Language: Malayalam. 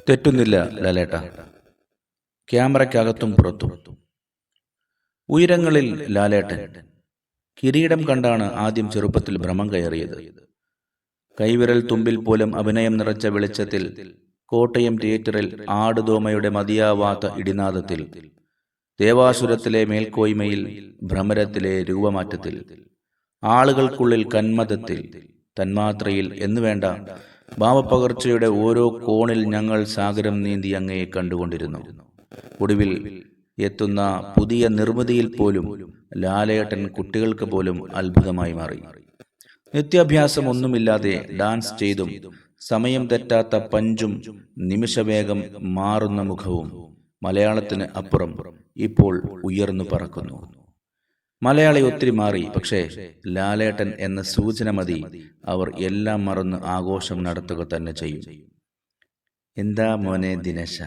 തെറ്റുന്നില്ല ലാലേട്ട. ക്യാമറയ്ക്കകത്തും പുറത്തും ഉയരങ്ങളിൽ ലാലേട്ടൻ. കിരീടം കണ്ടാണ് ആദ്യം ചെറുപ്പത്തിൽ ഭ്രമം കയറിയത്. കൈവിരൽ തുമ്പിൽ പോലും അഭിനയം നിറച്ച വെളിച്ചത്തിൽ, കോട്ടയം തിയേറ്ററിൽ ആടുതോമയുടെ മതിയാവാത്ത ഇടിനാദത്തിൽ, ദേവാസുരത്തിലെ മേൽക്കോയ്മയിൽ, ഭ്രമരത്തിലെ രൂപമാറ്റത്തിൽ, ആളുകൾക്കുള്ളിൽ കന്മതത്തിൽ, തന്മാത്രയിൽ എന്നുവേണ്ട ഭാവപ്പകർച്ചയുടെ ഓരോ കോണിൽ ഞങ്ങൾ സാഗരം നീന്തി അങ്ങയെ കണ്ടുകൊണ്ടിരുന്നു. ഒടുവിൽ എത്തുന്ന പുതിയ നിർമ്മിതിയിൽ പോലും ലാലേട്ടൻ കുട്ടികൾക്ക് പോലും അത്ഭുതമായി മാറി. നിത്യാഭ്യാസം ഒന്നുമില്ലാതെ ഡാൻസ് ചെയ്തും സമയം തെറ്റാത്ത പഞ്ചും നിമിഷവേഗം മാറുന്ന മുഖവും മലയാളത്തിന് അപ്പുറം ഇപ്പോൾ ഉയർന്നു പറക്കുന്നു. മലയാളി ഒത്തിരി മാറി, പക്ഷേ ലാലേട്ടൻ എന്ന സൂചന മതി അവർ എല്ലാം മറന്ന് ആഘോഷം നടത്തുക തന്നെ ചെയ്യും. എന്താ മോനെ ദിനേശ?